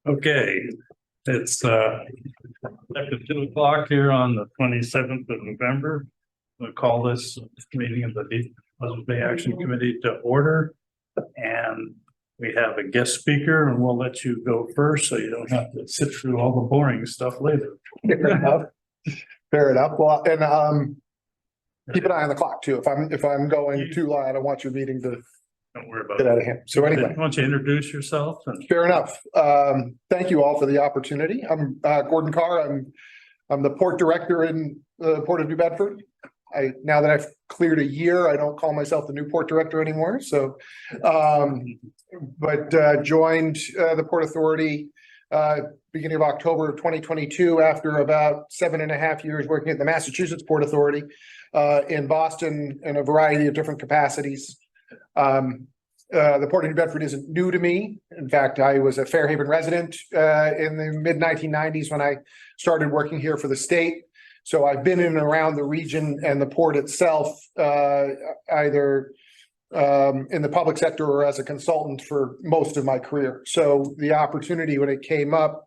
Okay, it's after 2 o'clock here on the 27th of November. We'll call this meeting of the Pleasant Bay Action Committee to order. And we have a guest speaker, and we'll let you go first so you don't have to sit through all the boring stuff later. Fair enough. Fair enough. Well, and keep an eye on the clock too. If I'm going too long, I don't want your meeting to Don't worry about get it. out of hand. So anyway, Why don't you introduce yourself? And fair enough. Thank you all for the opportunity. I'm Gordon Carr. I'm the port director in the Port of New Bedford. Now that I've cleared a year, I don't call myself the new port director anymore. So, but joined the Port Authority beginning of October of 2022 after about 7.5 years working at the Massachusetts Port Authority in Boston in a variety of different capacities. The Port of New Bedford isn't new to me. In fact, I was a Fairhaven resident in the mid-1990s when I started working here for the state. So I've been in and around the region and the port itself, either in the public sector or as a consultant for most of my career. So the opportunity when it came up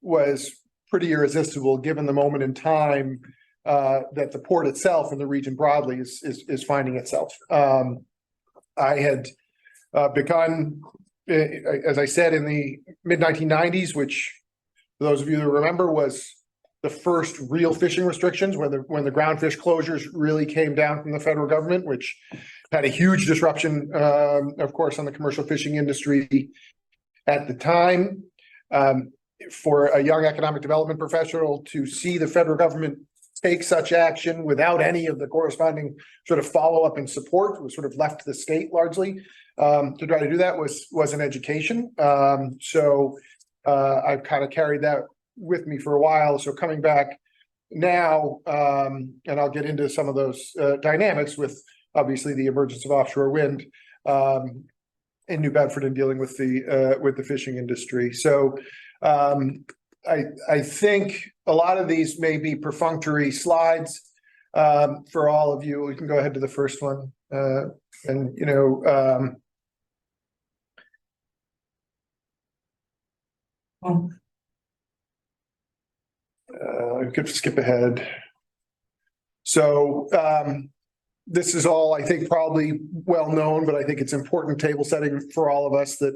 was pretty irresistible given the moment in time that the port itself and the region broadly is finding itself. I had begun, as I said, in the mid-1990s, which for those of you that remember was the first real fishing restrictions when the groundfish closures really came down from the federal government, which had a huge disruption, of course, on the commercial fishing industry at the time. For a young economic development professional to see the federal government take such action without any of the corresponding sort of follow-up and support was sort of left to the state largely to try to do that was an education. So I've kind of carried that with me for a while. So coming back now, and I'll get into some of those dynamics with obviously the emergence of offshore wind in New Bedford and dealing with the fishing industry. So I think a lot of these may be perfunctory slides for all of you. We can go ahead to the first one. And, you know, I could skip ahead. So this is all, I think, probably well known, but I think it's important table setting for all of us that,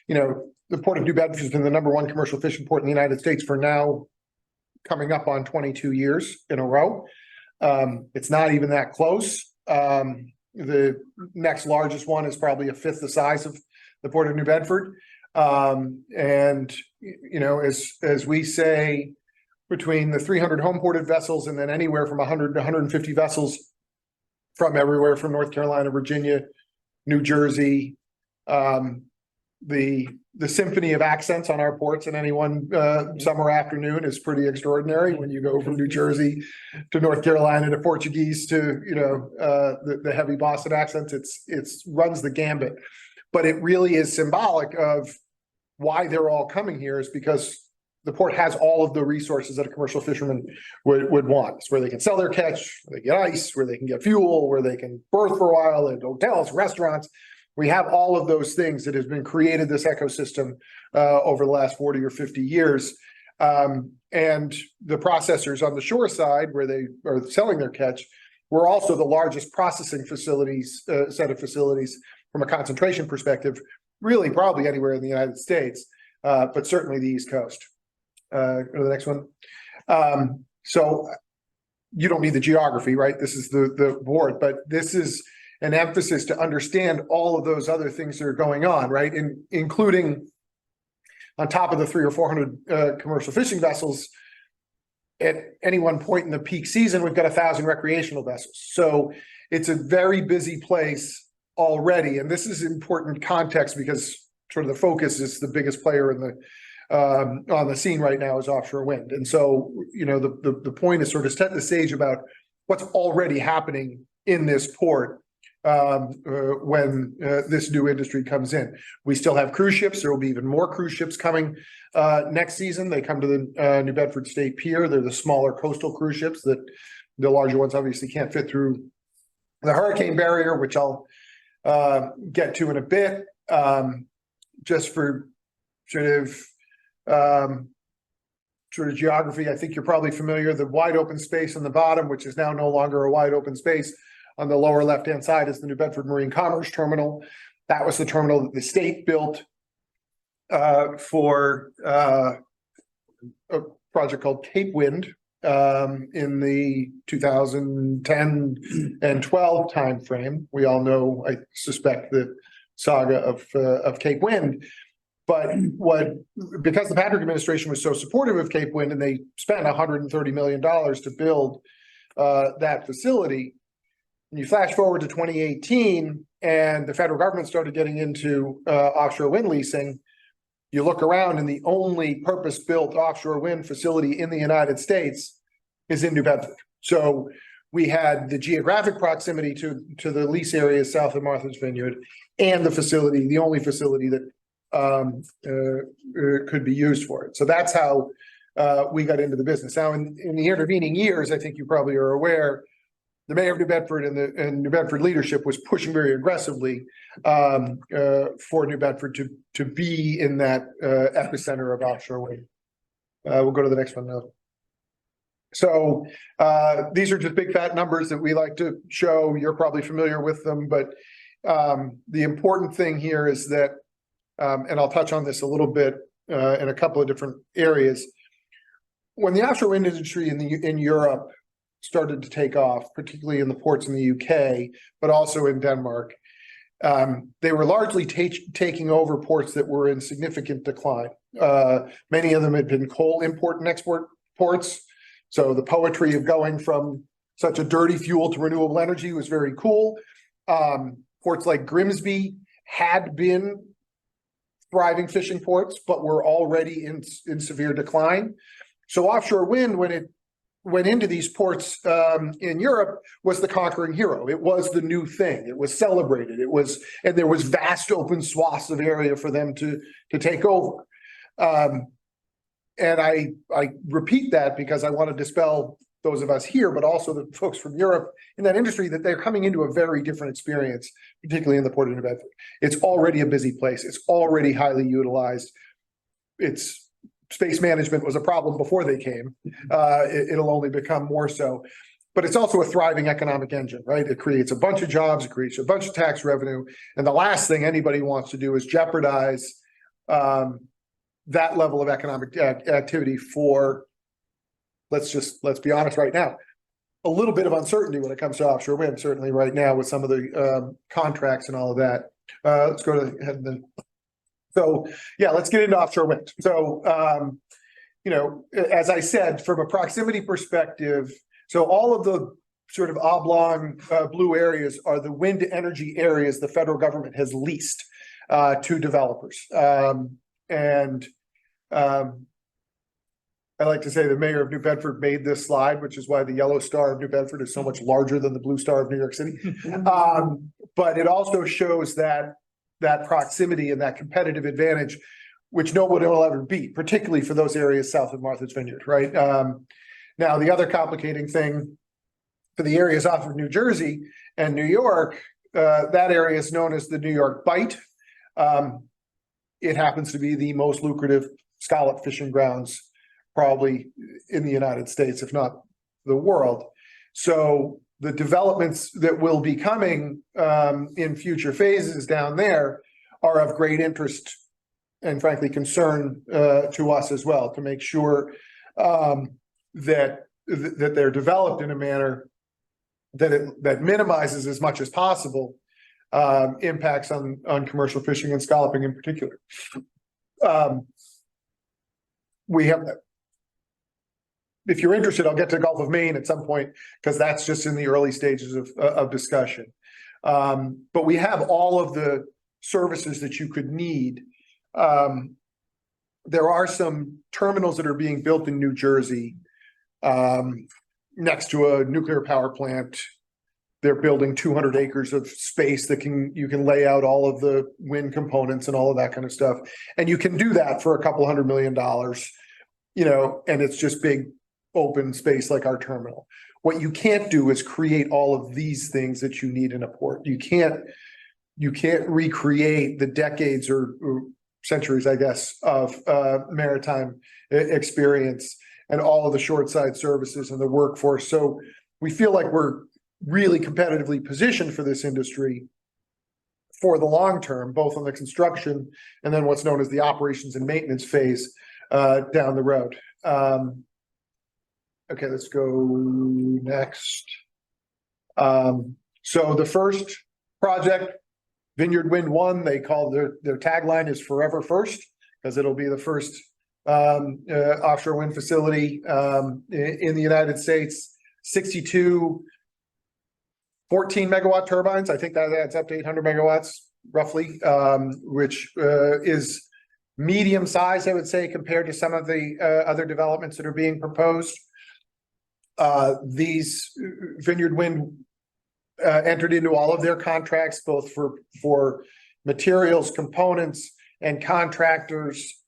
you know, the Port of New Bedford has been the #1 commercial fishing port in the United States for now coming up on 22 years in a row. It's not even that close. The next largest one is probably a fifth the size of the Port of New Bedford. And, you know, as we say, between the 300 home ported vessels and then anywhere from 100 to 150 vessels from everywhere from North Carolina, Virginia, New Jersey, the symphony of accents on our ports in any one summer afternoon is pretty extraordinary. When you go from New Jersey to North Carolina to Portuguese to, you know, the heavy Boston accents, it's runs the gambit. But it really is symbolic of why they're all coming here is because the port has all of the resources that a commercial fisherman would want. It's where they can sell their catch, where they get ice, where they can get fuel, where they can berth for a while at hotels, restaurants. We have all of those things that has been created this ecosystem over the last 40 or 50 years. And the processors on the shore side, where they are selling their catch, were also the largest processing facilities, set of facilities from a concentration perspective, really probably anywhere in the United States, but certainly the East Coast. Go to the next one. So you don't need the geography, right? This is the board, but this is an emphasis to understand all of those other things that are going on, right? Including on top of the 300 or 400 commercial fishing vessels, at any one point in the peak season, we've got 1,000 recreational vessels. So it's a very busy place already. And this is important context because sort of the focus is the biggest player in the on the scene right now is offshore wind. And so, you know, the point is sort of set the stage about what's already happening in this port when this new industry comes in. We still have cruise ships. There will be even more cruise ships coming next season. They come to the New Bedford State Pier. They're the smaller coastal cruise ships that the larger ones obviously can't fit through the hurricane barrier, which I'll get to in a bit. Just for sort of geography, I think you're probably familiar, the wide open space on the bottom, which is now no longer a wide open space. On the lower left-hand side is the New Bedford Marine Commerce Terminal. That was the terminal that the state built for a project called Cape Wind in the 2010 and 12 timeframe. We all know, I suspect, the saga of Cape Wind. But because the Patrick administration was so supportive of Cape Wind and they spent $130 million to build that facility, and you flash forward to 2018 and the federal government started getting into offshore wind leasing, you look around and the only purpose-built offshore wind facility in the United States is in New Bedford. So we had the geographic proximity to the lease areas south of Martha's Vineyard and the facility, the only facility that could be used for it. So that's how we got into the business. Now, in the intervening years, I think you probably are aware, the mayor of New Bedford and New Bedford leadership was pushing very aggressively for New Bedford to be in that epicenter of offshore wind. We'll go to the next one now. So these are just big fat numbers that we like to show. You're probably familiar with them, but the important thing here is that, and I'll touch on this a little bit in a couple of different areas. When the offshore wind industry in Europe started to take off, particularly in the ports in the UK, but also in Denmark, they were largely taking over ports that were in significant decline. Many of them had been coal import and export ports. So the poetry of going from such a dirty fuel to renewable energy was very cool. Ports like Grimsby had been thriving fishing ports, but were already in severe decline. So offshore wind, when it went into these ports in Europe, was the conquering hero. It was the new thing. It was celebrated. And there was vast open swaths of area for them to take over. And I repeat that because I want to dispel those of us here, but also the folks from Europe in that industry, that they're coming into a very different experience, particularly in the Port of New Bedford. It's already a busy place. It's already highly utilized. It's space management was a problem before they came. It'll only become more so. But it's also a thriving economic engine, right? It creates a bunch of jobs, it creates a bunch of tax revenue. And the last thing anybody wants to do is jeopardize that level of economic activity for, let's be honest right now, a little bit of uncertainty when it comes to offshore wind, certainly right now with some of the contracts and all of that. Let's go to the head of the. So yeah, let's get into offshore wind. So, as I said, from a proximity perspective, so all of the sort of oblong blue areas are the wind energy areas the federal government has leased to developers. I like to say the mayor of New Bedford made this slide, which is why the yellow star of New Bedford is so much larger than the blue star of New York City. But it also shows that proximity and that competitive advantage, which no one will ever beat, particularly for those areas south of Martha's Vineyard, right? Now, the other complicating thing for the areas off of New Jersey and New York, that area is known as the New York Bight. It happens to be the most lucrative scallop fishing grounds probably in the United States, if not the world. So the developments that will be coming in future phases down there are of great interest and frankly concern to us as well, to make sure that they're developed in a manner that minimizes as much as possible impacts on commercial fishing and scalloping in particular. We have, if you're interested, I'll get to Gulf of Maine at some point because that's just in the early stages of discussion. But we have all of the services that you could need. There are some terminals that are being built in New Jersey next to a nuclear power plant. They're building 200 acres of space that you can lay out all of the wind components and all of that kind of stuff. And you can do that for a couple $100 million, and it's just big open space like our terminal. What you can't do is create all of these things that you need in a port. You can't recreate the decades or centuries, I guess, of maritime experience and all of the short side services and the workforce. So we feel like we're really competitively positioned for this industry for the long term, both on the construction and then what's known as the operations and maintenance phase down the road. Okay, let's go next. So the first project, Vineyard Wind 1, they call their tagline is Forever First, because it'll be the first offshore wind facility in the United States. 62 14 megawatt turbines. I think that adds up to 800 megawatts roughly, which is medium size, I would say, compared to some of the other developments that are being proposed. These Vineyard Wind entered into all of their contracts, both for materials, components, and contractors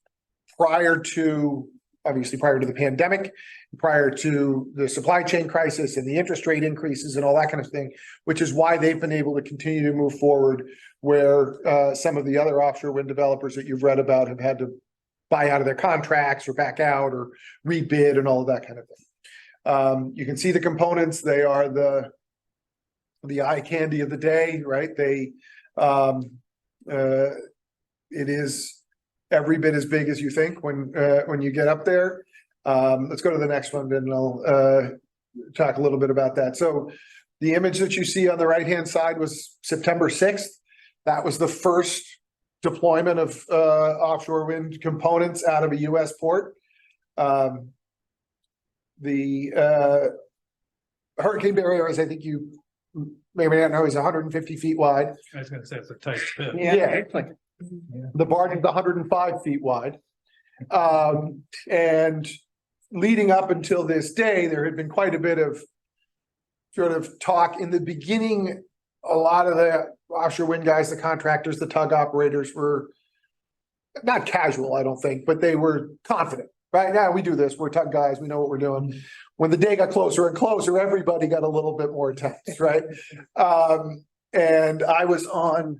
prior to the pandemic, prior to the supply chain crisis and the interest rate increases and all that kind of thing, which is why they've been able to continue to move forward, where some of the other offshore wind developers that you've read about have had to buy out of their contracts or back out or rebid and all of that kind of thing. You can see the components. They are the eye candy of the day, right? It is every bit as big as you think when you get up there. Let's go to the next one, and I'll talk a little bit about that. So the image that you see on the right-hand side was September 6th. That was the first deployment of offshore wind components out of a U.S. port. The hurricane barrier, as I think you may or may not know, is 150 feet wide. I was gonna say it's a tight fit. Yeah. The barge is 105 feet wide. And leading up until this day, there had been quite a bit of sort of talk. In the beginning, a lot of the offshore wind guys, the contractors, the tug operators were not casual, I don't think, but they were confident. Right now, we do this. We're tug guys. We know what we're doing. When the day got closer and closer, everybody got a little bit more tense, right? And I was on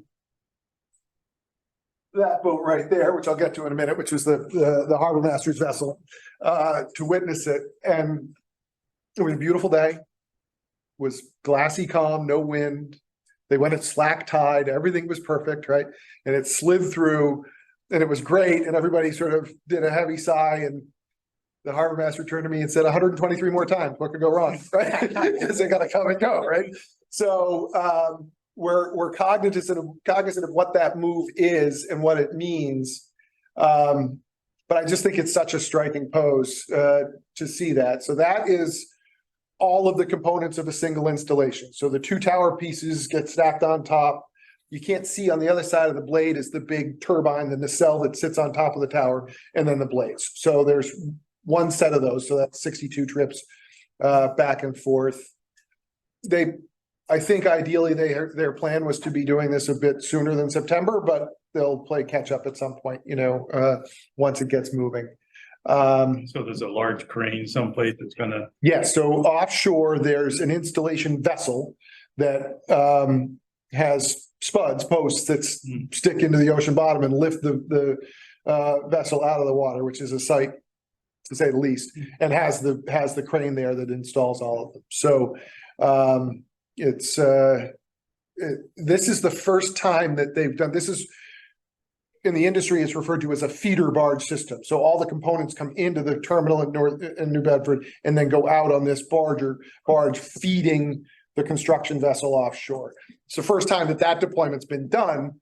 that boat right there, which I'll get to in a minute, which was the harbor master's vessel, to witness it. And it was a beautiful day. It was glassy calm, no wind. They went at slack tide. Everything was perfect, right? And it slid through, and it was great. And everybody sort of did a heavy sigh. And the harbor master turned to me and said, 123 more times, what could go wrong, right? Because they got to come and go, right? So we're cognizant of what that move is and what it means. But I just think it's such a striking pose to see that. So that is all of the components of a single installation. So the two tower pieces get stacked on top. You can't see on the other side of the blade is the big turbine, the nacelle that sits on top of the tower, and then the blades. So there's one set of those. So that's 62 trips back and forth. I think ideally their plan was to be doing this a bit sooner than September, but they'll play catch up at some point, once it gets moving. So there's a large crane someplace that's gonna. Yes, so offshore, there's an installation vessel that has spuds, posts that stick into the ocean bottom and lift the vessel out of the water, which is a sight, to say the least, and has the crane there that installs all of them. So this is the first time that they've done this. Is in the industry, it's referred to as a feeder barge system. So all the components come into the terminal in New Bedford and then go out on this barge feeding the construction vessel offshore. It's the first time that deployment's been done,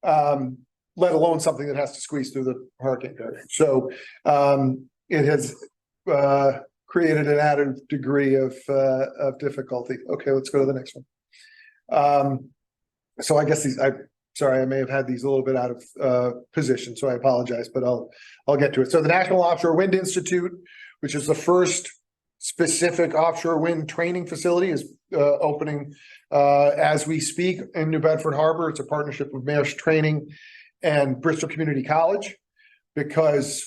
let alone something that has to squeeze through the hurricane barrier. So it has created an added degree of difficulty. Okay, let's go to the next one. So I guess sorry, I may have had these a little bit out of position, so I apologize, but I'll get to it. So the National Offshore Wind Institute, which is the first specific offshore wind training facility, is opening as we speak in New Bedford Harbor. It's a partnership with Maersk Training and Bristol Community College, because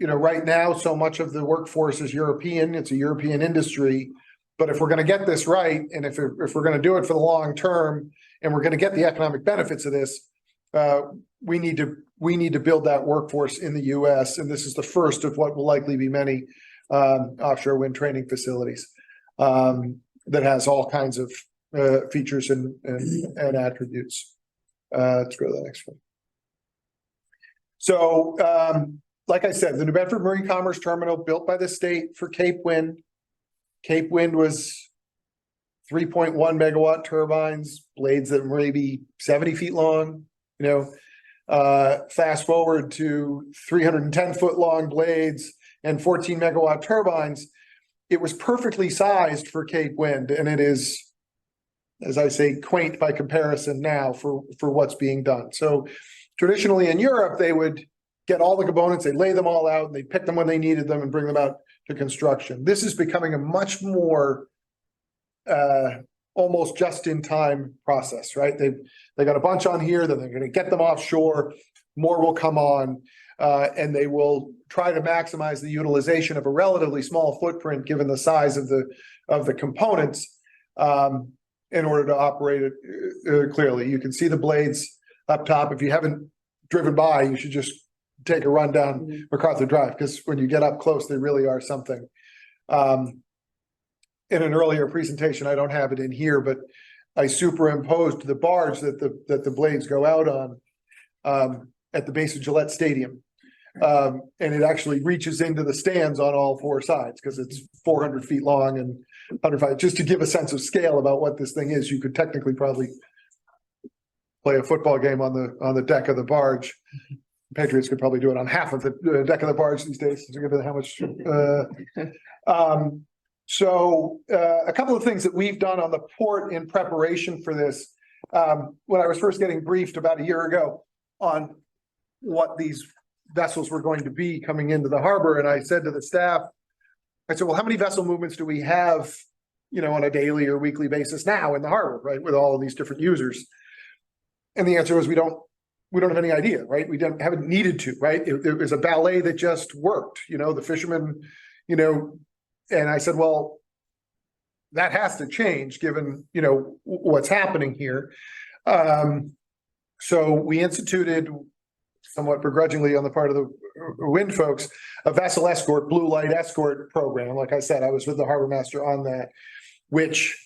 right now so much of the workforce is European. It's a European industry. But if we're going to get this right, and if we're going to do it for the long term, and we're going to get the economic benefits of this, we need to build that workforce in the US, and this is the first of what will likely be many offshore wind training facilities that has all kinds of features and attributes. Let's go to the next one. So, like I said, the New Bedford Marine Commerce Terminal built by the state for Cape Wind. Cape Wind was 3.1 megawatt turbines, blades that were maybe 70 feet long. Fast forward to 310 foot long blades and 14 megawatt turbines. It was perfectly sized for Cape Wind, and it is, as I say, quaint by comparison now for what's being done. So traditionally in Europe, they would get all the components, they lay them all out, and they pick them when they needed them and bring them out to construction. This is becoming a much more almost just-in-time process, right? They got a bunch on here, then they're going to get them offshore, more will come on, and they will try to maximize the utilization of a relatively small footprint given the size of the components in order to operate it clearly. You can see the blades up top. If you haven't driven by, you should just take a run down MacArthur Drive, because when you get up close, they really are something. In an earlier presentation, I don't have it in here, but I superimposed the barge that the blades go out on at the base of Gillette Stadium. And it actually reaches into the stands on all four sides because it's 400 feet long and 105. Just to give a sense of scale about what this thing is, you could technically probably play a football game on the deck of the barge. Patriots could probably do it on half of the deck of the barge these days, given how much. So a couple of things that we've done on the port in preparation for this. When I was first getting briefed about a year ago on what these vessels were going to be coming into the harbor, and I said to the staff, I said, well, how many vessel movements do we have, on a daily or weekly basis now in the harbor, right, with all of these different users? And the answer was we don't have any idea, right? We haven't needed to, right? It was a ballet that just worked, the fishermen, and I said, well, that has to change given, what's happening here. So we instituted, somewhat begrudgingly on the part of the wind folks, a vessel escort, blue light escort program. Like I said, I was with the harbor master on that, which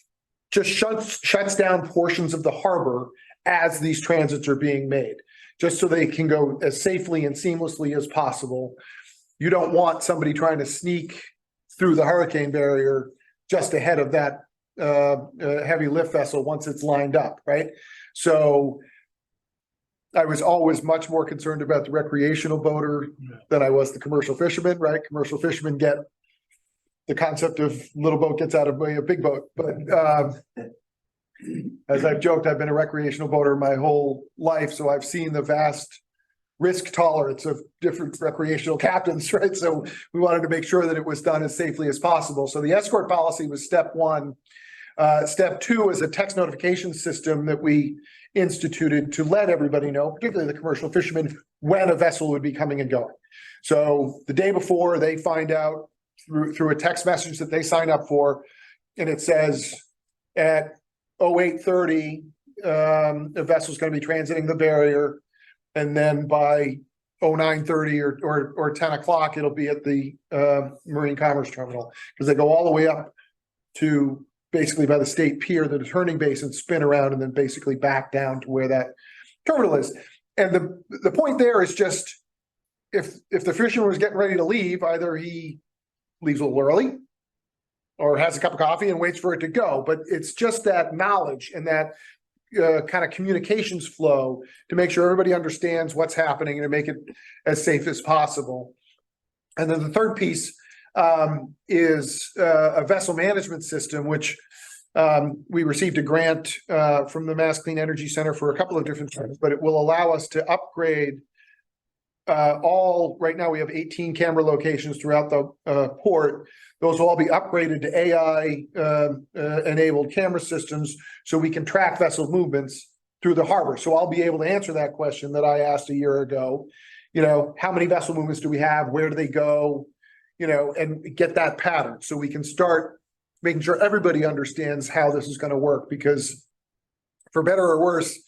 just shuts down portions of the harbor as these transits are being made, just so they can go as safely and seamlessly as possible. You don't want somebody trying to sneak through the hurricane barrier just ahead of that heavy lift vessel once it's lined up, right? So I was always much more concerned about the recreational boater than I was the commercial fisherman, right? Commercial fishermen get the concept of little boat gets out of way of big boat. But as I've joked, I've been a recreational boater my whole life, so I've seen the vast risk tolerance of different recreational captains, right? So we wanted to make sure that it was done as safely as possible. So the escort policy was step one. Step two is a text notification system that we instituted to let everybody know, particularly the commercial fishermen, when a vessel would be coming and going. So the day before, they find out through a text message that they sign up for, and it says at 08:30, the vessel's going to be transiting the barrier, and then by 09:30 or 10 o'clock, it'll be at the Marine Commerce Terminal, because they go all the way up to basically by the state pier, the turning base, and spin around and then basically back down to where that terminal is. And the point there is just, if the fisherman was getting ready to leave, either he leaves a little early or has a cup of coffee and waits for it to go. But it's just that knowledge and that kind of communications flow to make sure everybody understands what's happening and to make it as safe as possible. And then the third piece is a vessel management system, which we received a grant from the Mass Clean Energy Center for a couple of different things, but it will allow us to upgrade right now we have 18 camera locations throughout the port. Those will all be upgraded to AI enabled camera systems so we can track vessel movements through the harbor. So I'll be able to answer that question that I asked a year ago. How many vessel movements do we have? Where do they go? And get that pattern so we can start making sure everybody understands how this is going to work, because for better or worse,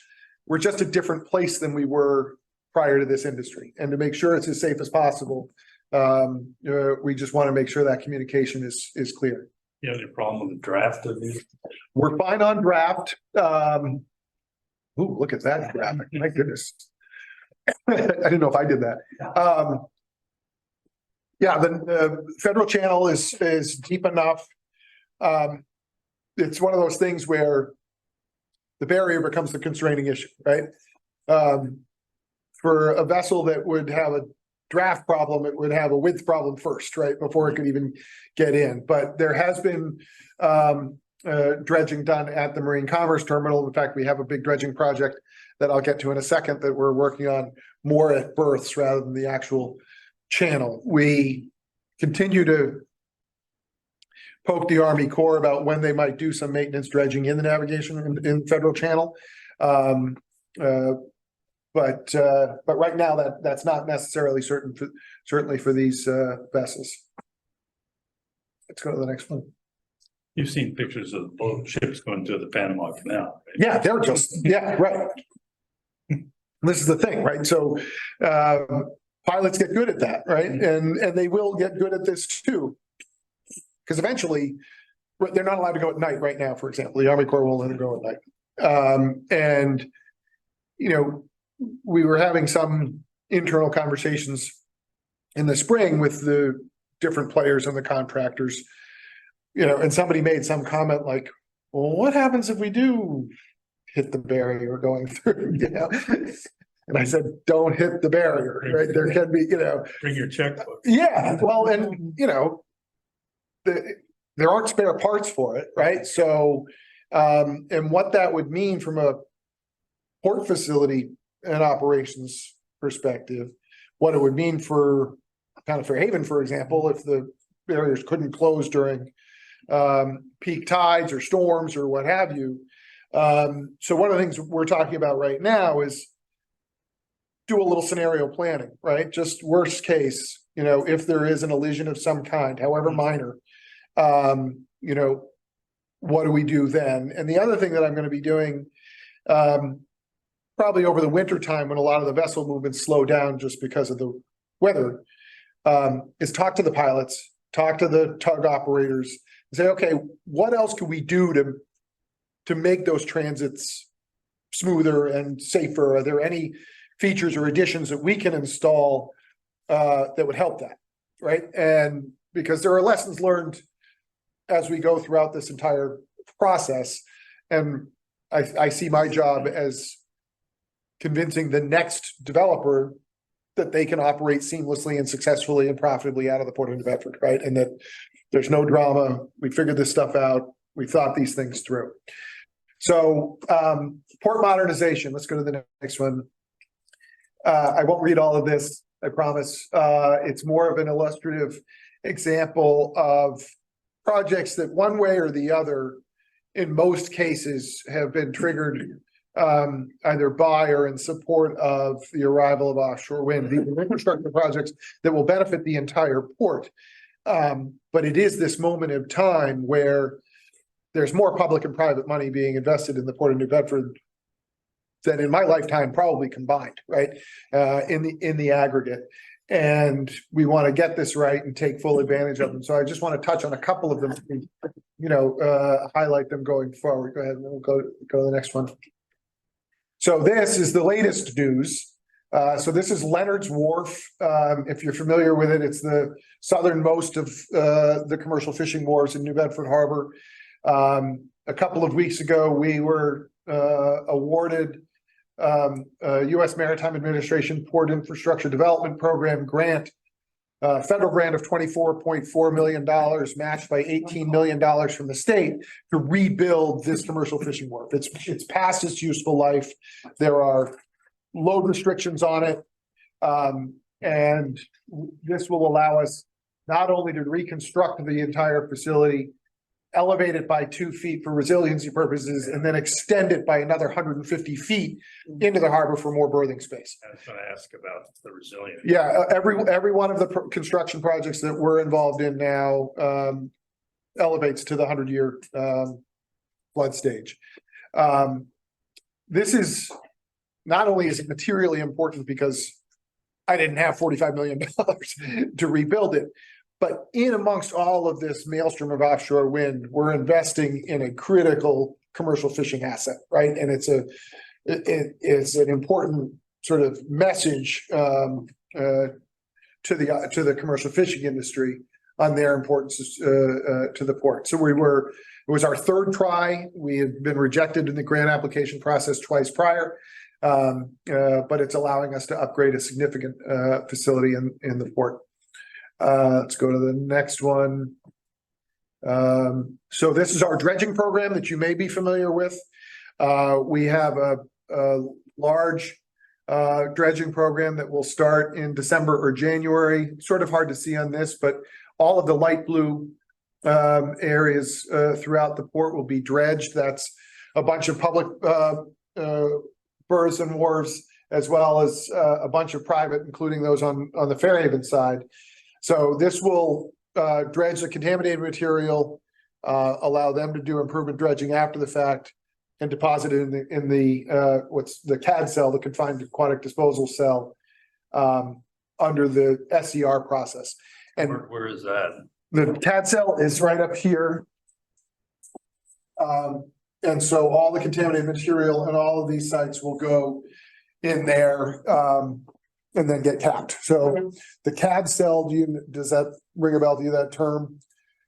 we're just a different place than we were prior to this industry. And to make sure it's as safe as possible, we just want to make sure that communication is clear. You have any problem with the draft of these? We're fine on draft. Ooh, look at that graphic. My goodness. I didn't know if I did that. Yeah, the federal channel is deep enough. It's one of those things where the barrier becomes the constraining issue, right? For a vessel that would have a draft problem, it would have a width problem first, right? Before it could even get in. But there has been dredging done at the Marine Commerce Terminal. In fact, we have a big dredging project that I'll get to in a second that we're working on more at berths rather than the actual channel. We continue to poke the Army Corps about when they might do some maintenance dredging in the navigation in federal channel. But right now that's not necessarily certain certainly for these vessels. Let's go to the next one. You've seen pictures of boat ships going through the Panama Canal. Right? Yeah, they're just, yeah, right. This is the thing, right? So pilots get good at that, right? And they will get good at this too. Because eventually they're not allowed to go at night right now, for example. The Army Corps won't let them go at night. And, you know, we were having some internal conversations in the spring with the different players and the contractors, you know, and somebody made some comment like, well, what happens if we do hit the barrier going through, you know? And I said, don't hit the barrier, right? There can be, you know. Bring your checkbook. Yeah, well, and, you know, there aren't spare parts for it, right? So, and what that would mean from a port facility and operations perspective, what it would mean for kind of Fairhaven, for example, if the barriers couldn't close during peak tides or storms or what have you. So one of the things we're talking about right now is do a little scenario planning, right? Just worst case, you know, if there is an elision of some kind, however minor, you know, what do we do then? And the other thing that I'm going to be doing, probably over the winter time when a lot of the vessel movements slow down just because of the weather, is talk to the pilots, talk to the tug operators, and say, okay, what else could we do to make those transits smoother and safer? Are there any features or additions that we can install that would help that, right? And because there are lessons learned as we go throughout this entire process, and I see my job as convincing the next developer that they can operate seamlessly and successfully and profitably out of the Port of New Bedford, right? And that there's no drama. We figured this stuff out. We thought these things through. So port modernization, let's go to the next one. I won't read all of this, I promise. It's more of an illustrative example of projects that one way or the other, in most cases, have been triggered either by or in support of the arrival of offshore wind. These are infrastructure projects that will benefit the entire port. But it is this moment of time where there's more public and private money being invested in the Port of New Bedford than in my lifetime probably combined, right? In the aggregate. And we want to get this right and take full advantage of them. So I just want to touch on a couple of them, you know, highlight them going forward. Go ahead and we'll go to the next one. So this is the latest news. So this is Leonard's Wharf. If you're familiar with it, it's the southernmost of the commercial fishing wharves in New Bedford Harbor. A couple of weeks ago, we were awarded a U.S. Maritime Administration Port Infrastructure Development Program grant, federal grant of $24.4 million, matched by $18 million from the state to rebuild this commercial fishing wharf. It's past its useful life. There are load restrictions on it. And this will allow us not only to reconstruct the entire facility, elevate it by 2 feet for resiliency purposes, and then extend it by another 150 feet into the harbor for more berthing space. I was going to ask about the resilience. Yeah, every one of the construction projects that we're involved in now elevates to the 100-year flood stage. This is not only is it materially important because I didn't have $45 million to rebuild it, but in amongst all of this maelstrom of offshore wind, we're investing in a critical commercial fishing asset, right? And it's an important sort of message to the commercial fishing industry on their importance to the port. So it was our third try. We had been rejected in the grant application process twice prior, but it's allowing us to upgrade a significant facility in the port. Let's go to the next one. So this is our dredging program that you may be familiar with. We have a large dredging program that will start in December or January. Sort of hard to see on this, but all of the light blue areas throughout the port will be dredged. That's a bunch of public berths and wharves, as well as a bunch of private, including those on the Fairhaven side. So this will dredge the contaminated material, allow them to do improvement dredging after the fact, and deposit it in the what's the CAD cell, the confined aquatic disposal cell, under the SCR process. And where is that? the CAD cell is right up here. And so all the contaminated material and all of these sites will go in there and then get capped. So the CAD cell, does that ring a bell to you, that term?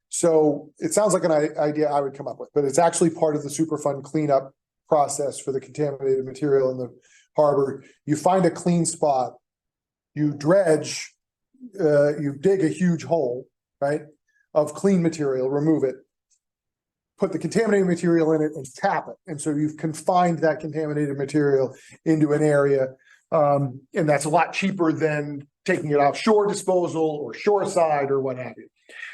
So it sounds like an idea I would come up with, but it's actually part of the Superfund cleanup process for the contaminated material in the harbor. You find a clean spot, you dredge, you dig a huge hole, right, of clean material, remove it, put the contaminated material in it and tap it. And so you've confined that contaminated material into an area. And that's a lot cheaper than taking it offshore disposal or shoreside or what have you.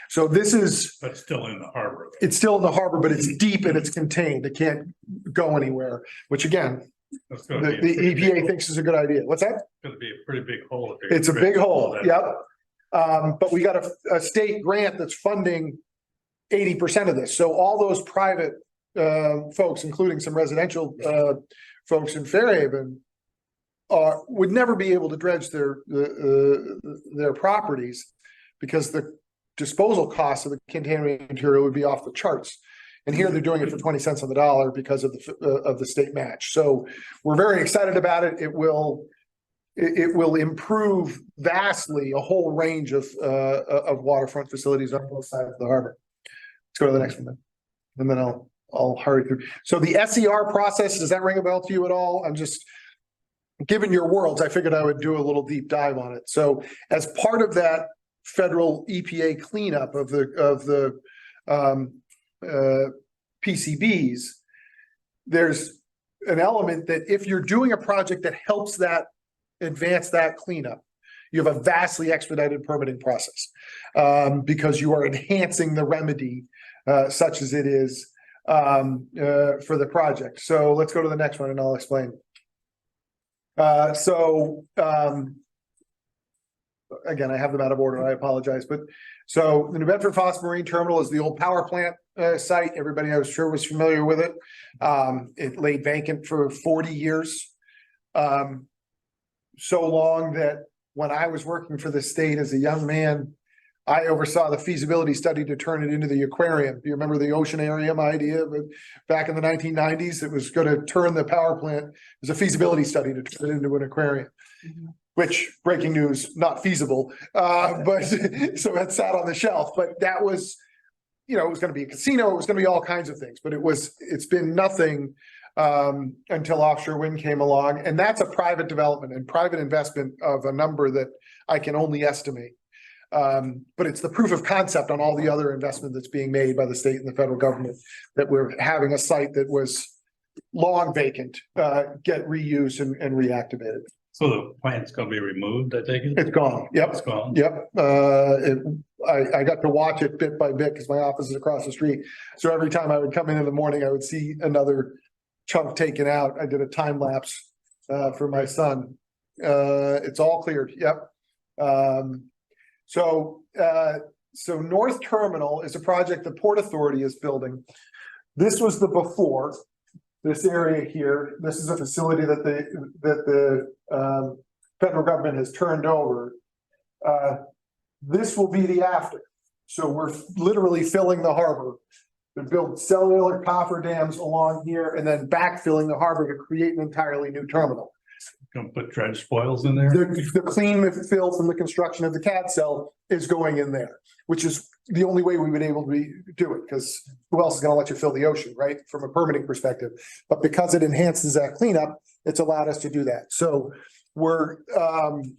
So this is. But still in the harbor. It's still in the harbor, but it's deep and it's contained. It can't go anywhere, which again, the EPA thinks is a good idea. What's that? It's gonna be a pretty big hole. It's a big hole, yep. But we got a state grant that's funding 80% of this. So all those private folks, including some residential folks in Fairhaven, would never be able to dredge their properties because the disposal costs of the contaminated material would be off the charts. And here they're doing it for 20 cents on the dollar because of the state match. So we're very excited about it. It will improve vastly a whole range of waterfront facilities on both sides of the harbor. Let's go to the next one then. And then I'll hurry through. So the SCR process, does that ring a bell to you at all? I'm just, given your worlds, I figured I would do a little deep dive on it. So as part of that federal EPA cleanup of the PCBs, there's an element that if you're doing a project that helps that advance that cleanup, you have a vastly expedited permitting process because you are enhancing the remedy such as it is for the project. So let's go to the next one and I'll explain. Again, I have them out of order. I apologize. But so the New Bedford Foss Marine Terminal is the old power plant site. Everybody, I was sure, was familiar with it. It lay vacant for 40 years. So long that when I was working for the state as a young man, I oversaw the feasibility study to turn it into the aquarium. Do you remember the oceanarium idea? But back in the 1990s, it was going to turn the power plant. It was a feasibility study to turn it into an aquarium. Mm-hmm. Which, breaking news, not feasible. But so it sat on the shelf. But that was, it was going to be a casino. It was going to be all kinds of things. But it's been nothing until offshore wind came along. And that's a private development and private investment of a number that I can only estimate. But it's the proof of concept on all the other investment that's being made by the state and the federal government that we're having a site that was long vacant, get reused and reactivated. So the plant's gonna be removed, I take it? It's gone. Yep. It's gone. Yep. I got to watch it bit by bit because my office is across the street. So every time I would come in the morning, I would see another chunk taken out. I did a time lapse for my son. It's all cleared. Yep. So North Terminal is a project the Port Authority is building. This was the before. this area here, this is a facility that the federal government has turned over. This will be the after. So we're literally filling the harbor. To build cellular cofferdams along here and then backfilling the harbor to create an entirely new terminal. Gonna put dredge spoils in there. The clean fill from the construction of the CAD cell is going in there, which is the only way we've been able to do it, because who else is gonna let you fill the ocean, right? From a permitting perspective. But because it enhances that cleanup, it's allowed us to do that. So we're,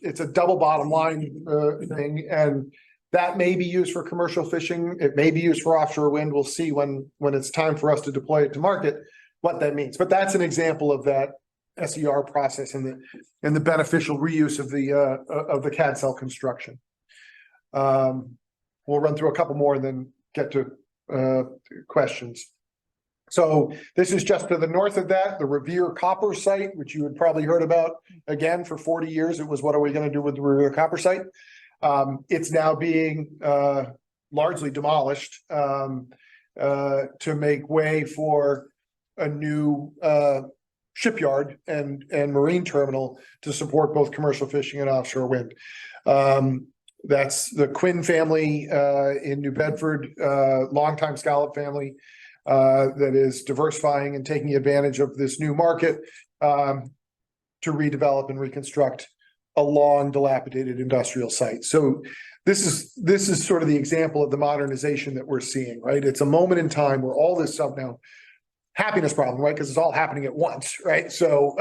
it's a double bottom line thing, and that may be used for commercial fishing. It may be used for offshore wind. We'll see when it's time for us to deploy it to market, what that means. But that's an example of that SER process and the beneficial reuse of the CAD cell construction. We'll run through a couple more and then get to questions. So this is just to the north of that, the Revere Copper site, which you had probably heard about. Again, for 40 years, it was, what are we going to do with the Revere Copper site? It's now being largely demolished to make way for a new shipyard and marine terminal to support both commercial fishing and offshore wind. That's the Quinn family in New Bedford, longtime scallop family that is diversifying and taking advantage of this new market to redevelop and reconstruct a long dilapidated industrial site. So this is sort of the example of the modernization that we're seeing, right? It's a moment in time where all this stuff now, happiness problem, right? Because it's all happening at once, right? So,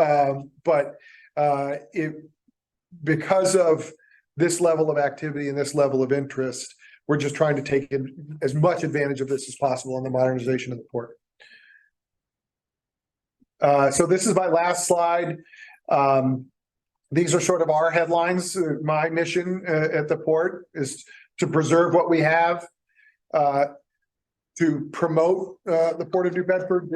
because of this level of activity and this level of interest, we're just trying to take as much advantage of this as possible in the modernization of the port. So this is my last slide. These are sort of our headlines. My mission at the port is to preserve what we have, to promote the Port of New Bedford.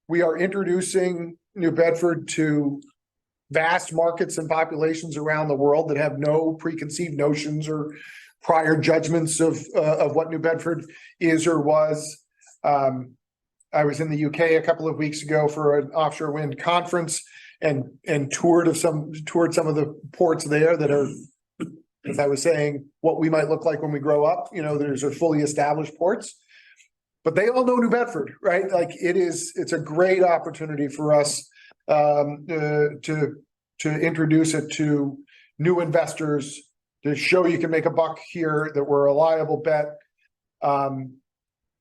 We are introducing New Bedford to vast markets and populations around the world that have no preconceived notions or prior judgments of what New Bedford is or was. I was in the UK a couple of weeks ago for an offshore wind conference and toured some of the ports there that are, as I was saying, what we might look like when we grow up. You know, there's are fully established ports, but they all know New Bedford, right? Like it's a great opportunity for us to introduce it to new investors, to show you can make a buck here, that we're a reliable bet.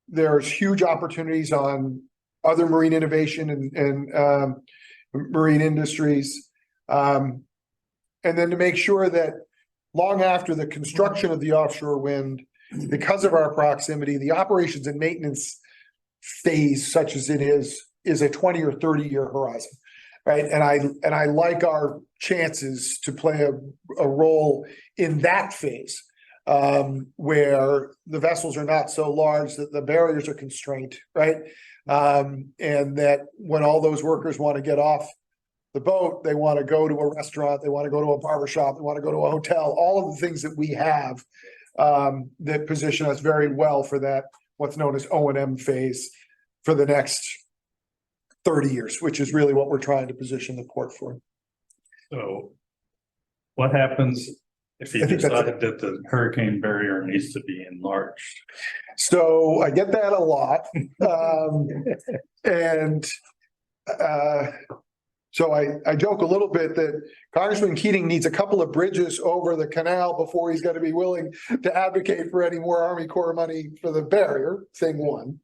There's huge opportunities on other marine innovation and marine industries. And then to make sure that long after the construction of the offshore wind, because of our proximity, the operations and maintenance phase, such as it is a 20 or 30-year horizon, right? And I like our chances to play a role in that phase, where the vessels are not so large that the barriers are constrained, right? And that when all those workers want to get off the boat, they want to go to a restaurant, they want to go to a barber shop, they want to go to a hotel, all of the things that we have that position us very well for that, what's known as O&M phase for the next 30 years, which is really what we're trying to position the port for. So what happens if you decide that the hurricane barrier needs to be enlarged? So I get that a lot. So I joke a little bit that Congressman Keating needs a couple of bridges over the canal before he's going to be willing to advocate for any more Army Corps money for the barrier, thing one.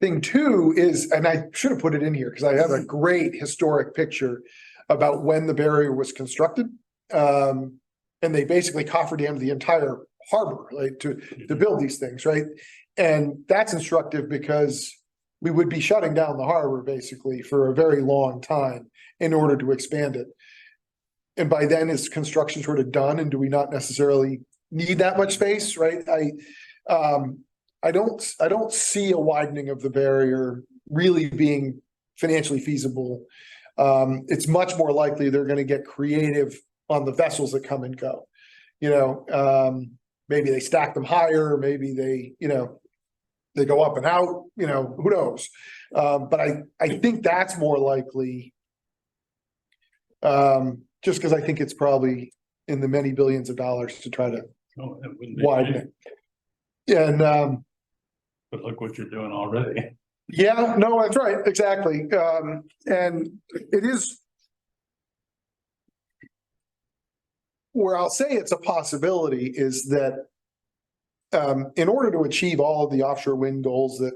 Thing two is, and I should have put it in here because I have a great historic picture about when the barrier was constructed. And they basically cofferdammed the entire harbor, like to build these things, right? And that's instructive because we would be shutting down the harbor basically for a very long time in order to expand it. And by then is construction sort of done, and do we not necessarily need that much space, right? I don't see a widening of the barrier really being financially feasible. It's much more likely they're going to get creative on the vessels that come and go. You know, maybe they stack them higher, maybe they, you know, they go up and out, who knows? But I think that's more likely. Just because I think it's probably in the many billions of dollars to try to No, it wouldn't be widen cheap, it. And but look what you're doing already. yeah, no, that's right, exactly. And it is where I'll say it's a possibility is that in order to achieve all of the offshore wind goals that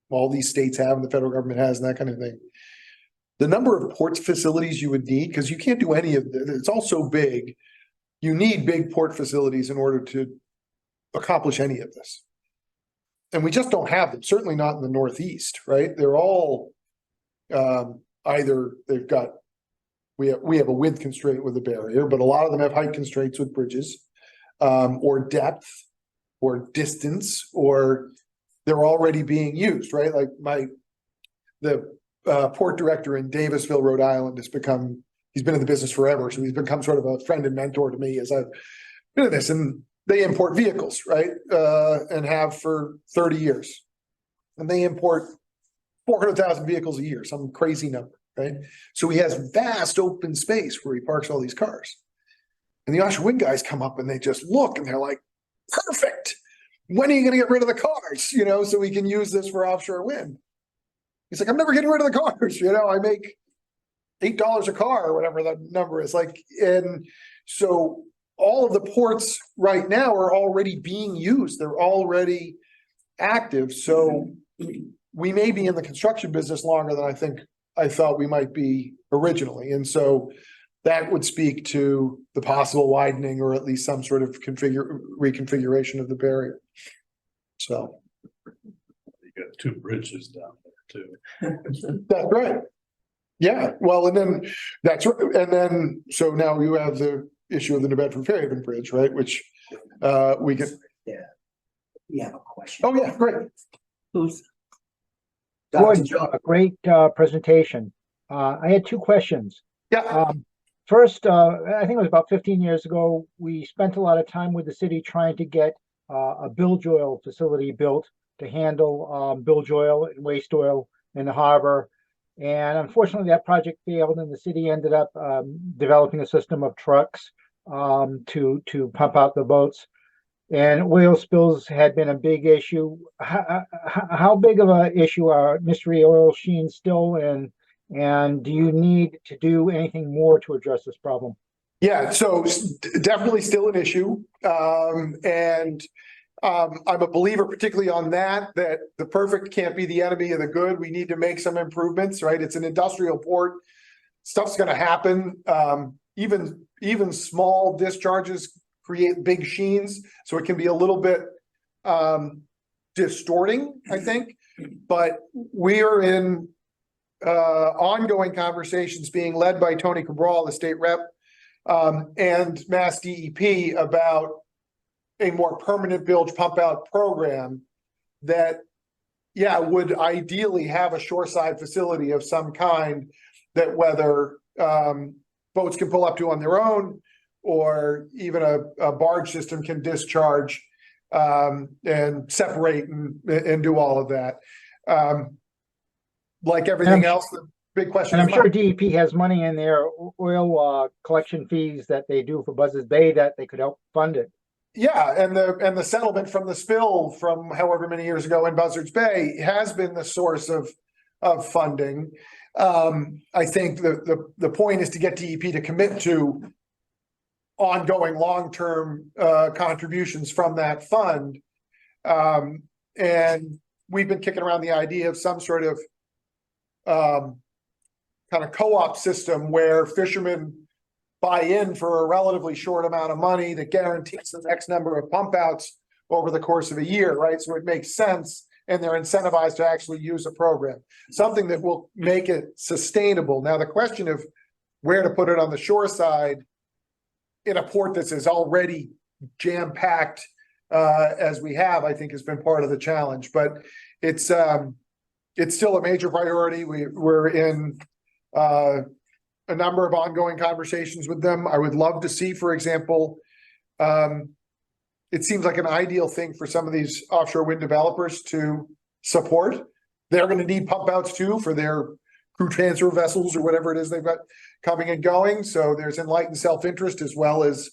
all these states have and the federal government has and that kind of thing, the number of port facilities you would need, because you can't do any of it, it's all so big. You need big port facilities in order to accomplish any of this. And we just don't have them, certainly not in the Northeast, right? They're all either they've got, we have a width constraint with a barrier, but a lot of them have height constraints with bridges, or depth, or distance, or they're already being used, right? Like the port director in Davisville, Rhode Island he's been in the business forever. So he's become sort of a friend and mentor to me as I've been in this, and they import vehicles, right? And have for 30 years. And they import 400,000 vehicles a year, some crazy number, right? So he has vast open space where he parks all these cars. And the offshore wind guys come up and they just look and they're like, perfect. When are you going to get rid of the cars? So we can use this for offshore wind. He's like, I'm never getting rid of the cars. I make $8 a car or whatever that number is. And so all of the ports right now are already being used. They're already active. So we may be in the construction business longer than I thought we might be originally. And so that would speak to the possible widening or at least some sort of reconfiguration of the barrier. So You got two bridges down there too. that's right. Yeah. Well, and then that's right. And then so now you have the issue of the New Bedford Fairhaven Bridge, right? Which we get. Yeah. We have a question. Oh yeah, great. Who's? Good, great presentation. I had two questions. Yeah. First, I think it was about 15 years ago, we spent a lot of time with the city trying to get a bilge oil facility built to handle bilge oil and waste oil in the harbor. And unfortunately, that project failed, and the city ended up developing a system of trucks to pump out the boats. And oil spills had been a big issue. How big of an issue are mystery oil sheens still? And do you need to do anything more to address this problem? Yeah, so definitely still an issue. And I'm a believer, particularly on that the perfect can't be the enemy of the good. We need to make some improvements, right? It's an industrial port. Stuff's going to happen. Even small discharges create big sheens. So it can be a little bit distorting, I think. But we are in ongoing conversations being led by Tony Cabral, the state rep, and Mass DEP about a more permanent bilge pump out program that, would ideally have a shoreside facility of some kind that whether boats can pull up to on their own or even a barge system can discharge and separate and do all of that. Like everything else, the big question. And I'm sure DEP has money in their oil collection fees that they do for Buzzards Bay that they could help fund it. Yeah, and the settlement from the spill from however many years ago in Buzzards Bay has been the source of funding. I think the point is to get DEP to commit to ongoing long-term contributions from that fund. And we've been kicking around the idea of some sort of kind of co-op system where fishermen buy in for a relatively short amount of money that guarantees the X number of pump outs over the course of a year, right? So it makes sense and they're incentivized to actually use a program, something that will make it sustainable. Now, the question of where to put it on the shore side in a port that's as already jam-packed as we have, I think has been part of the challenge, but it's still a major priority. We're in a number of ongoing conversations with them. I would love to see, for example, it seems like an ideal thing for some of these offshore wind developers to support. They're gonna need pump outs too for their crew transfer vessels or whatever it is they've got coming and going. So there's enlightened self-interest as well as,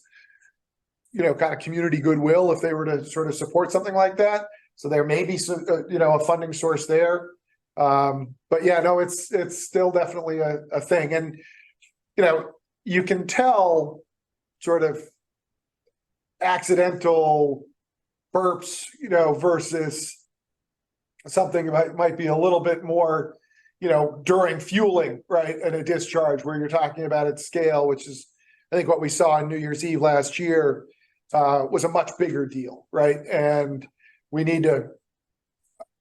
you know, kind of community goodwill if they were to sort of support something like that. So there may be some, you know, a funding source there. But yeah, no, it's still definitely a thing. And, you know, you can tell sort of accidental burps, you know, versus something that might be a little bit more, you know, during fueling, right? And a discharge where you're talking about its scale, which is, I think what we saw on New Year's Eve last year, was a much bigger deal, right? And we need to,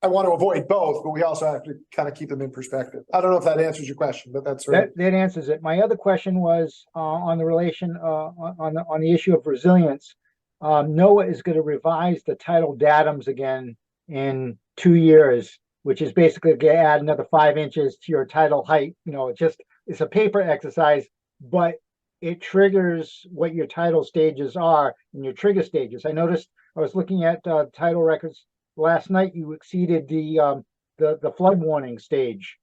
I want to avoid both, but we also have to kind of keep them in perspective. I don't know if that answers your question, but that's right. That answers it. My other question was on the relation on the issue of resilience. NOAA is going to revise the tidal datums again in 2 years, which is basically going to add another 5 inches to your tidal height. You know, it's a paper exercise, but it triggers what your tidal stages are and your trigger stages. I noticed I was looking at tidal records last night. You exceeded the flood warning stage,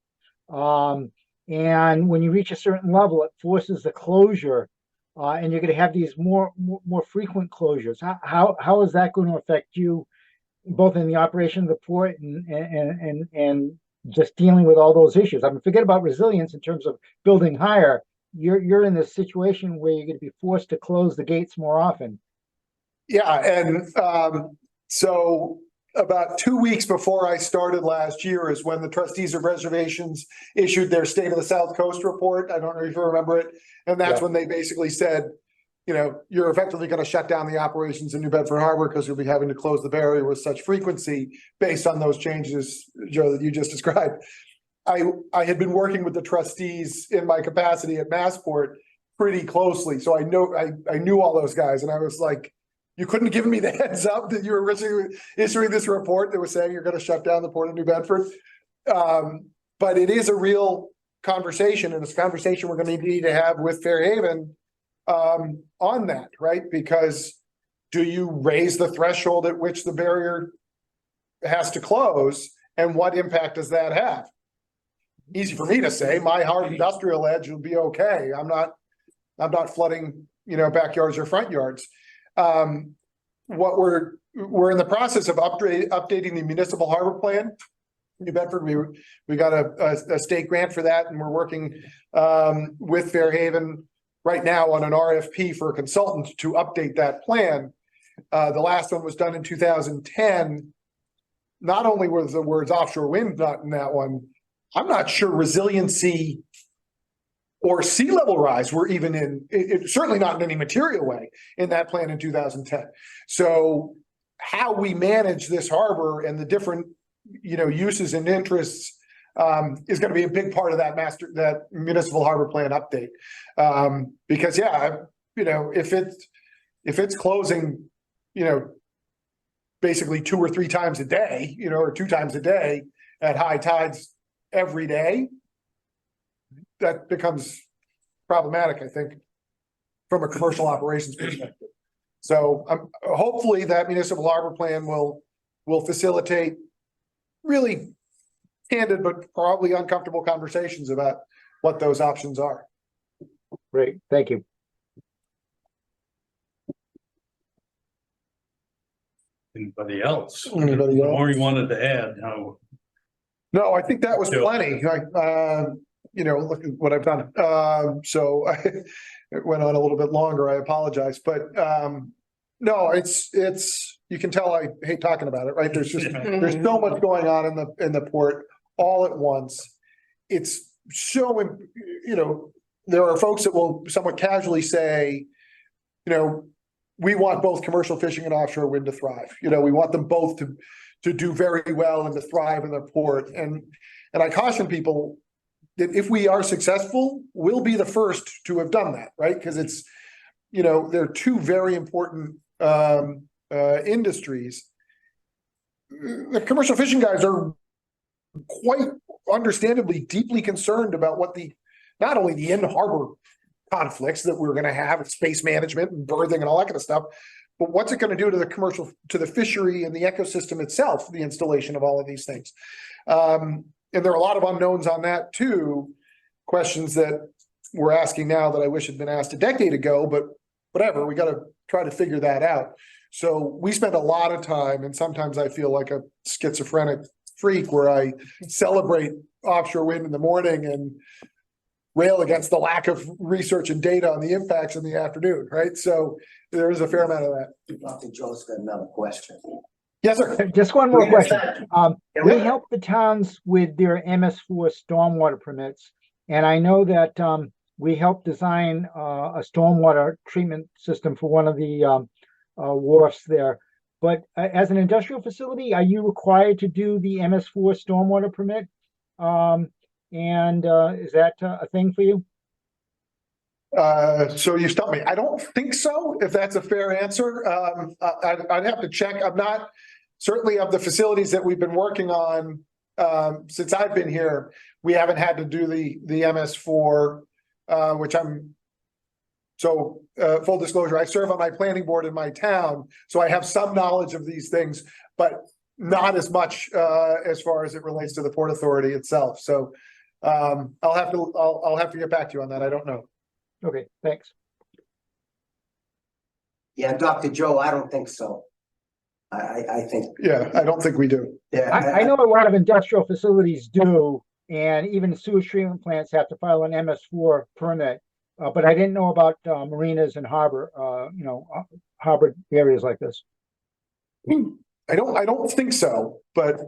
and when you reach a certain level, it forces the closure, and you're going to have these more frequent closures. How is that going to affect you, both in the operation of the port and just dealing with all those issues? I mean, forget about resilience in terms of building higher. You're in this situation where you're going to be forced to close the gates more often. Yeah, and so about 2 weeks before I started last year is when the trustees of reservations issued their State of the South Coast report. I don't know if you remember it. And that's when they basically said, you know, you're effectively going to shut down the operations in New Bedford Harbor because you'll be having to close the barrier with such frequency based on those changes, Joe, that you just described. I had been working with the trustees in my capacity at Massport pretty closely. So I knew all those guys, and I was like, you couldn't have given me the heads up that you were issuing this report that was saying you're going to shut down the port of New Bedford. But it is a real conversation, and it's a conversation we're going to need to have with Fairhaven on that, right? Because do you raise the threshold at which the barrier has to close, and what impact does that have? Easy for me to say. My hard industrial edge will be okay. I'm not flooding, you know, backyards or front yards. What we're in the process of updating the municipal harbor plan. New Bedford, we got a state grant for that, and we're working with Fairhaven right now on an RFP for a consultant to update that plan. The last one was done in 2010. Not only were the words offshore wind not in that one, I'm not sure resiliency or sea level rise were even in it, certainly not in any material way in that plan in 2010. So how we manage this harbor and the different, you know, uses and interests is going to be a big part of that municipal harbor plan update. Because yeah, you know, if it's closing, you know, basically 2 or 3 times a day, you know, or 2 times a day at high tides every day, that becomes problematic, I think, from a commercial operations perspective. So hopefully that municipal harbor plan will facilitate really candid but probably uncomfortable conversations about what those options are. Great, thank you. Anybody else? Anybody else? Or you wanted to add how? No, I think that was plenty. You know, look at what I've done. So it went on a little bit longer. I apologize, but no, it's you can tell I hate talking about it, right? There's so much going on in the port all at once. It's so, you know, there are folks that will somewhat casually say, you know, we want both commercial fishing and offshore wind to thrive. You know, we want them both to do very well and to thrive in the port. And I caution people that if we are successful, we'll be the first to have done that, right? Because it's, you know, they're 2 very important industries. The commercial fishing guys are quite understandably deeply concerned about what not only the in-harbor conflicts that we're going to have with space management and berthing and all that kind of stuff, but what's it going to do to the commercial, to the fishery and the ecosystem itself, the installation of all of these things? And there are a lot of unknowns on that too, questions that we're asking now that I wish had been asked a decade ago, but whatever, we got to try to figure that out. So we spend a lot of time, and sometimes I feel like a schizophrenic freak where I celebrate offshore wind in the morning and rail against the lack of research and data on the impacts in the afternoon, right? So there is a fair amount of that. Dr. Joe's got another question. Yes, sir. Just one more question. We Yeah. help the towns with their MS4 stormwater permits. And I know that we helped design a stormwater treatment system for one of the wharfs there. But as an industrial facility, are you required to do the MS4 stormwater permit? Is that a thing for you? So you stumped me. I don't think so, if that's a fair answer. I'd have to check. I'm not, certainly of the facilities that we've been working on since I've been here, we haven't had to do the MS4, which I'm, so full disclosure, I serve on my planning board in my town, so I have some knowledge of these things, but not as much as far as it relates to the Port Authority itself. So I'll have to get back to you on that. I don't know. Okay, thanks. Yeah, Dr. Joe, I don't think so. I think, Yeah, I don't think we do. yeah. I know a lot of industrial facilities do, and even sewage treatment plants have to file an MS4 permit. But I didn't know about marinas and harbor, harbor areas like this. I don't think so, but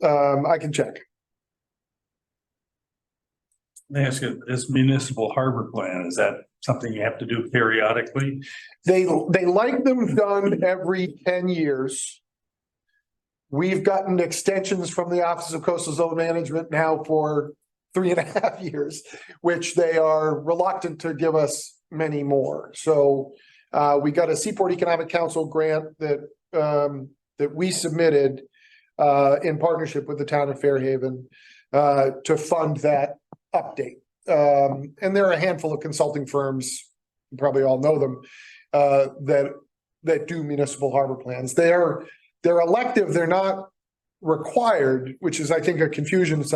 I can check. Let me ask you, this municipal harbor plan, is that something you have to do periodically? They like them done every 10 years. We've gotten extensions from the Office of Coastal Zone Management now for 3.5 years, which they are reluctant to give us many more. So we got a Seaport Economic Council grant that we submitted in partnership with the town of Fairhaven to fund that update. And there are a handful of consulting firms, you probably all know them, that do municipal harbor plans. They're elective, they're not required, which is, I think, a confusion in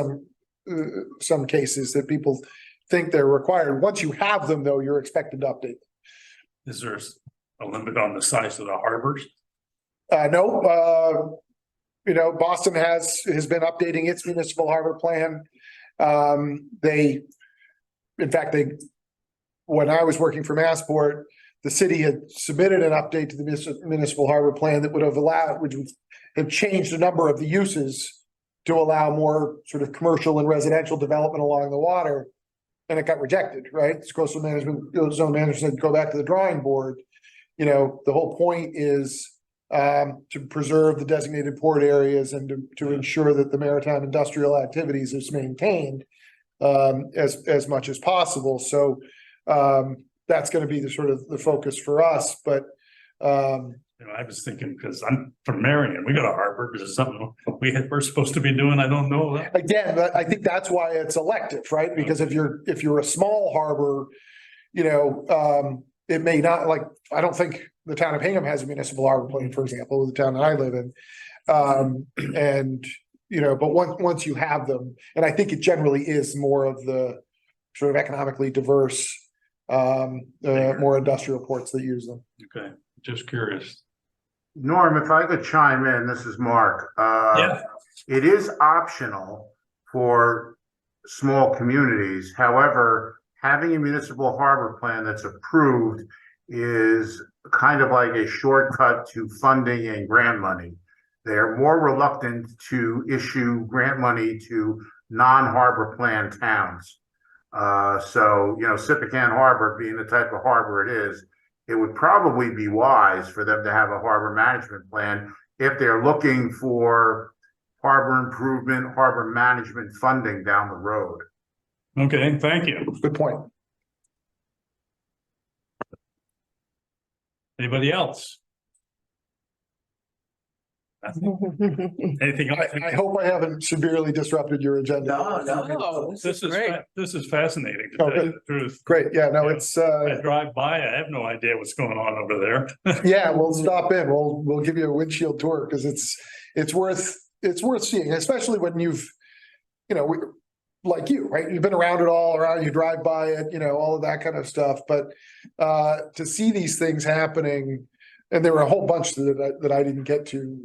some cases that people think they're required. Once you have them, though, you're expected to update them. Is there a limit on the size of the harbors? No, Boston has been updating its municipal harbor plan. When I was working for Massport, the city had submitted an update to the municipal harbor plan that would have changed a number of the uses to allow more sort of commercial and residential development along the water. And it got rejected, right? Coastal Zone Management said, go back to the drawing board. The whole point is to preserve the designated port areas and to ensure that the maritime industrial activities is maintained as much as possible. So that's going to be the sort of the focus for us. But I was thinking, because I'm from Marion, we got a harbor. This is something we're supposed to be doing. I don't know that. Again, I think that's why it's elective, right? Because if you're a small harbor, it may not, like, I don't think the town of Hingham has a municipal harbor plan, for example, the town that I live in. But once you have them, and I think it generally is more of the sort of economically diverse, more industrial ports that use them. Okay, just curious. Norm, if I could chime in, this is Mark. Yeah. It is optional for small communities. However, having a municipal harbor plan that's approved is kind of like a shortcut to funding and grant money. They're more reluctant to issue grant money to non-harbor plan towns. Sippacan Harbor being the type of harbor it is, it would probably be wise for them to have a harbor management plan if they're looking for harbor improvement, harbor management funding down the road. Okay, thank you. Good point. Anybody else? Anything else? I hope I haven't severely disrupted your agenda. No, This is fascinating, to tell you the truth. Great, yeah, no, it's, I drive by, I have no idea what's going on over there. yeah, we'll stop in, we'll give you a windshield tour, because it's worth seeing, especially when you've, like you, right? You've been around it all around, you drive by it, all of that kind of stuff, but to see these things happening, and there were a whole bunch that I didn't get to,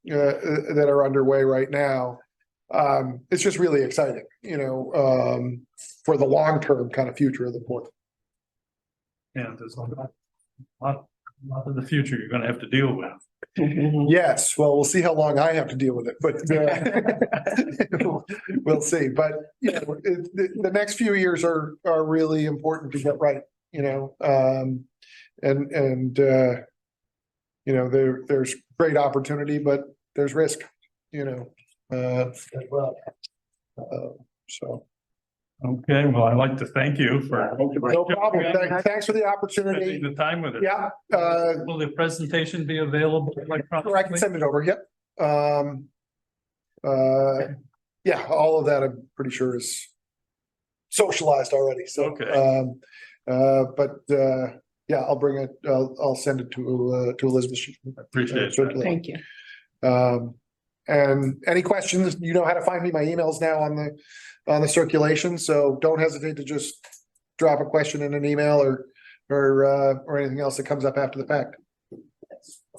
that are underway right now. It's just really exciting, for the long-term kind of future of the port. Yeah, there's a lot of the future you're gonna have to deal with. Yes, well, we'll see how long I have to deal with it, but we'll see. But the next few years are really important to get right, there's great opportunity, but there's risk, as well. So. Okay, well, I'd like to thank you for No problem. Thanks for the opportunity. spending the time with us. Yeah, Will the presentation be available I can electronically? send it over. Yep. Yeah, all of that I'm pretty sure is socialized already. So, Okay. yeah, I'll bring it. I'll send it to Elizabeth. Appreciate it. Thank you. And any questions, you know how to find me. My email's now on the circulation, so don't hesitate to just drop a question in an email or anything else that comes up after the fact.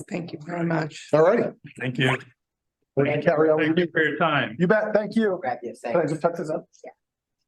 Thank you very much. All righty. Thank you. Carry on. Thank you for your time. You bet. Thank you. Grab you, Can I thanks. just tuck this up? Yeah.